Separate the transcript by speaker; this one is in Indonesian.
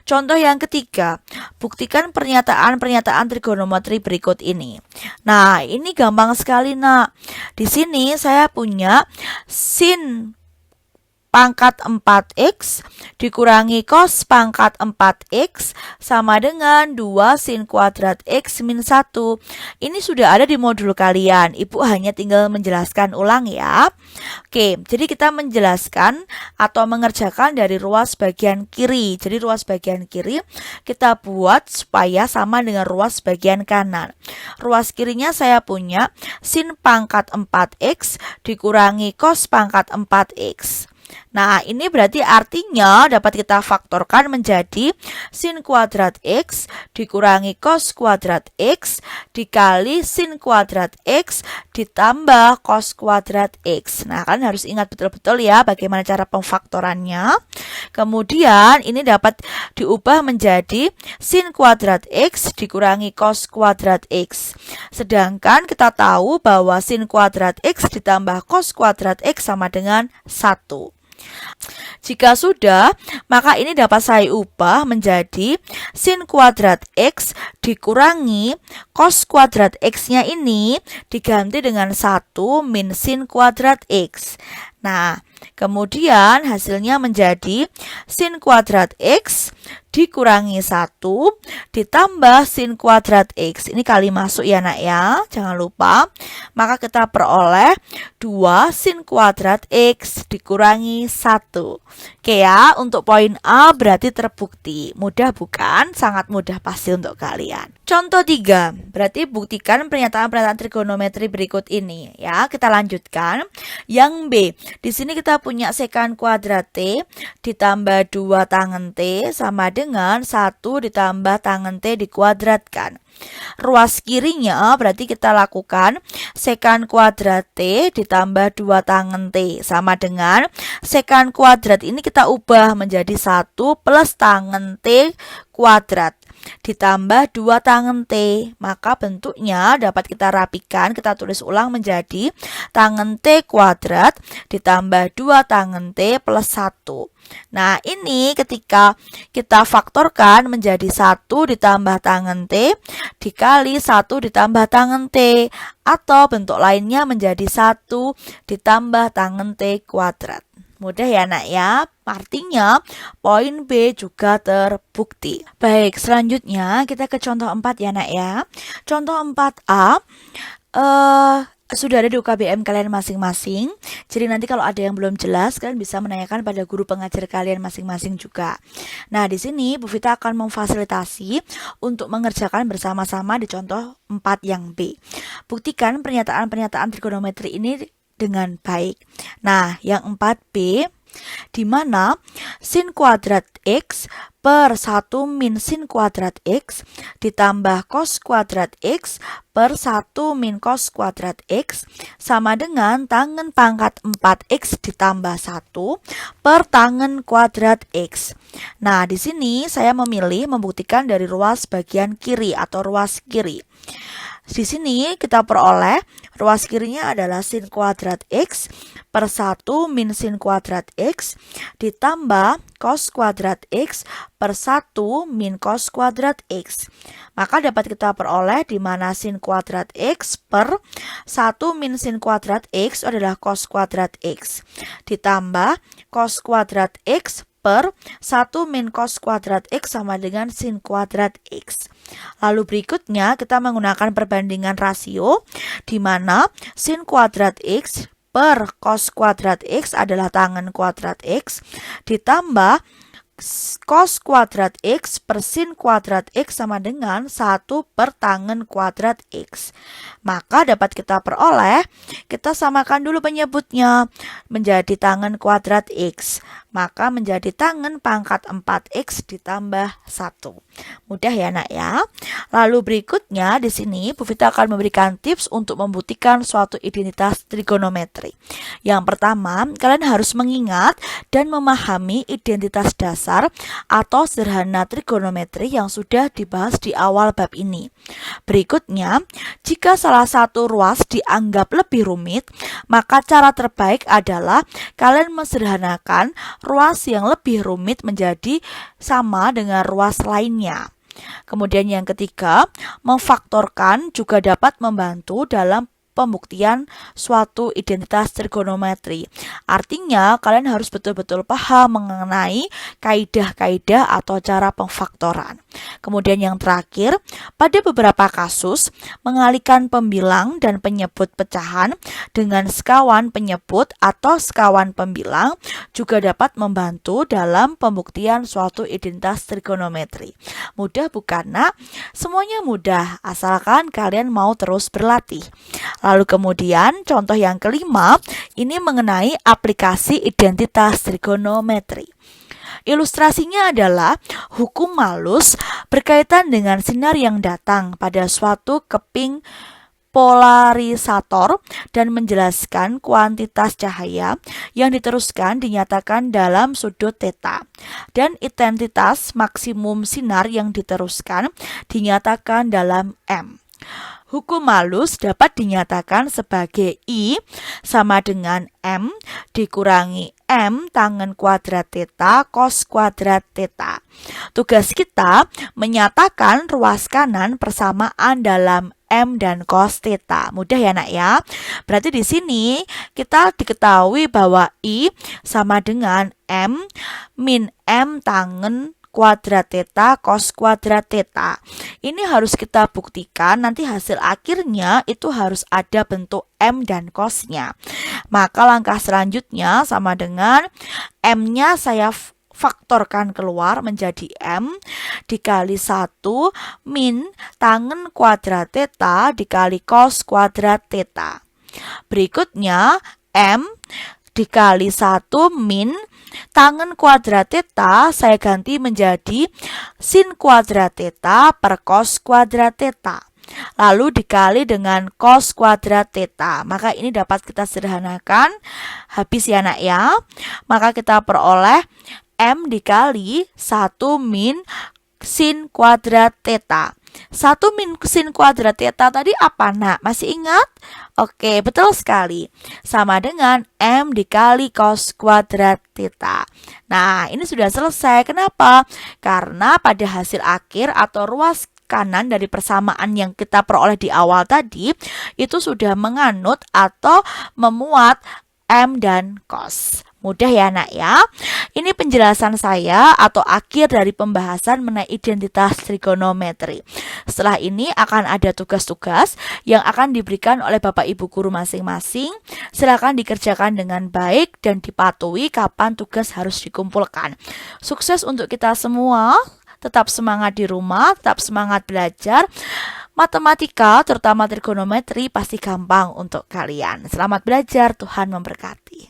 Speaker 1: Contoh yang ketiga, buktikan pernyataan-pernyataan trigonometri berikut ini. Nah, ini gampang sekali, Nak. Di sini saya punya sin pangkat 4x dikurangi cos pangkat 4x sama dengan 2 sin kuadrat x min 1. Ini sudah ada di modul kalian. Ibu hanya tinggal menjelaskan ulang ya. Oke, jadi kita menjelaskan atau mengerjakan dari ruas bagian kiri. Jadi ruas bagian kiri kita buat supaya sama dengan ruas bagian kanan. Ruas kirinya saya punya sin pangkat 4x dikurangi cos pangkat 4x. Nah, ini berarti artinya dapat kita faktorkan menjadi sin kuadrat x dikurangi cos kuadrat x dikali sin kuadrat x ditambah cos kuadrat x. Nah, kalian harus ingat betul-betul ya bagaimana cara pemfaktorannya. Kemudian ini dapat diubah menjadi sin kuadrat x dikurangi cos kuadrat x. Sedangkan kita tahu bahwa sin kuadrat x ditambah cos kuadrat x sama dengan 1. Jika sudah, maka ini dapat saya ubah menjadi sin kuadrat x dikurangi cos kuadrat x-nya ini diganti dengan 1 min sin kuadrat x. Nah, kemudian hasilnya menjadi sin kuadrat x dikurangi 1 ditambah sin kuadrat x. Ini kali masuk ya, Nak ya, jangan lupa. Maka kita peroleh 2 sin kuadrat x dikurangi 1. Oke ya, untuk poin A berarti terbukti. Mudah bukan? Sangat mudah pasti untuk kalian. Contoh 3, berarti buktikan pernyataan-pernyataan trigonometri berikut ini. Ya, kita lanjutkan. Yang B, di sini kita punya sekan kuadrat T ditambah 2 tangen T sama dengan 1 ditambah tangen T dikuadratkan. Ruas kirinya berarti kita lakukan sekan kuadrat T ditambah 2 tangen T sama dengan sekan kuadrat ini kita ubah menjadi 1 plus tangen T kuadrat ditambah 2 tangen T. Maka bentuknya dapat kita rapikan, kita tulis ulang menjadi tangen T kuadrat ditambah 2 tangen T plus 1. Nah, ini ketika kita faktorkan menjadi 1 ditambah tangen T dikali 1 ditambah tangen T, atau bentuk lainnya menjadi 1 ditambah tangen T kuadrat. Mudah ya, Nak ya. Artinya poin B juga terbukti. Baik, selanjutnya kita ke contoh 4 ya, Nak ya. Contoh 4A sudah ada di UKBM kalian masing-masing. Jadi nanti kalau ada yang belum jelas, kalian bisa menanyakan pada guru pengajar kalian masing-masing juga. Nah, di sini Bu Vita akan memfasilitasi untuk mengerjakan bersama-sama di contoh 4 yang B. Buktikan pernyataan-pernyataan trigonometri ini dengan baik. Nah, yang 4B, di mana sin kuadrat x per 1 min sin kuadrat x ditambah cos kuadrat x per 1 min cos kuadrat x sama dengan tangen pangkat 4x ditambah 1 per tangen kuadrat x. Nah, di sini saya memilih membuktikan dari ruas bagian kiri atau ruas kiri. Di sini kita peroleh ruas kirinya adalah sin kuadrat x per 1 min sin kuadrat x ditambah cos kuadrat x per 1 min cos kuadrat x. Maka dapat kita peroleh di mana sin kuadrat x per 1 min sin kuadrat x adalah cos kuadrat x ditambah cos kuadrat x per 1 min cos kuadrat x sama dengan sin kuadrat x. Lalu berikutnya kita menggunakan perbandingan rasio di mana sin kuadrat x per cos kuadrat x adalah tangen kuadrat x ditambah cos kuadrat x per sin kuadrat x sama dengan 1 per tangen kuadrat x. Maka dapat kita peroleh, kita samakan dulu penyebutnya menjadi tangen kuadrat x. Maka menjadi tangen pangkat 4x ditambah 1. Mudah ya, Nak ya. Lalu berikutnya di sini Bu Vita akan memberikan tips untuk membuktikan suatu identitas trigonometri. Yang pertama, kalian harus mengingat dan memahami identitas dasar atau sederhana trigonometri yang sudah dibahas di awal bab ini. Berikutnya, jika salah satu ruas dianggap lebih rumit, maka cara terbaik adalah kalian mensederhanakan ruas yang lebih rumit menjadi sama dengan ruas lainnya. Kemudian yang ketiga, memfaktorkan juga dapat membantu dalam pembuktian suatu identitas trigonometri. Artinya, kalian harus betul-betul paham mengenai kaidah-kaidah atau cara pemfaktoran. Kemudian yang terakhir, pada beberapa kasus, mengalihkan pembilang dan penyebut pecahan dengan sekawan penyebut atau sekawan pembilang juga dapat membantu dalam pembuktian suatu identitas trigonometri. Mudah bukan, Nak? Semuanya mudah, asalkan kalian mau terus berlatih. Lalu kemudian contoh yang kelima, ini mengenai aplikasi identitas trigonometri. Ilustrasinya adalah hukum Malus berkaitan dengan sinar yang datang pada suatu keping polarisator dan menjelaskan kuantitas cahaya yang diteruskan dinyatakan dalam sudut theta dan intensitas maksimum sinar yang diteruskan dinyatakan dalam M. Hukum Malus dapat dinyatakan sebagai I sama dengan M dikurangi M tangen kuadrat theta cos kuadrat theta. Tugas kita menyatakan ruas kanan persamaan dalam M dan cos theta. Mudah ya, Nak ya. Berarti di sini kita diketahui bahwa I sama dengan M min M tangen kuadrat theta cos kuadrat theta. Ini harus kita buktikan, nanti hasil akhirnya itu harus ada bentuk M dan cosnya. Maka langkah selanjutnya sama dengan M-nya saya faktorkan keluar menjadi M dikali 1 min tangen kuadrat theta dikali cos kuadrat theta. Berikutnya M dikali 1 min tangen kuadrat theta saya ganti menjadi sin kuadrat theta per cos kuadrat theta. Lalu dikali dengan cos kuadrat theta. Maka ini dapat kita sederhanakan. Habis ya, Nak ya. Maka kita peroleh M dikali 1 min sin kuadrat theta. 1 min sin kuadrat theta tadi apa, Nak? Masih ingat? Oke, betul sekali. Sama dengan M dikali cos kuadrat theta. Nah, ini sudah selesai. Kenapa? Karena pada hasil akhir atau ruas kanan dari persamaan yang kita peroleh di awal tadi, itu sudah menganut atau memuat M dan cos. Mudah ya, Nak ya. Ini penjelasan saya atau akhir dari pembahasan mengenai identitas trigonometri. Setelah ini akan ada tugas-tugas yang akan diberikan oleh Bapak Ibu guru masing-masing. Silakan dikerjakan dengan baik dan dipatuhi kapan tugas harus dikumpulkan. Sukses untuk kita semua. Tetap semangat di rumah, tetap semangat belajar. Matematika, terutama trigonometri, pasti gampang untuk kalian. Selamat belajar, Tuhan memberkati.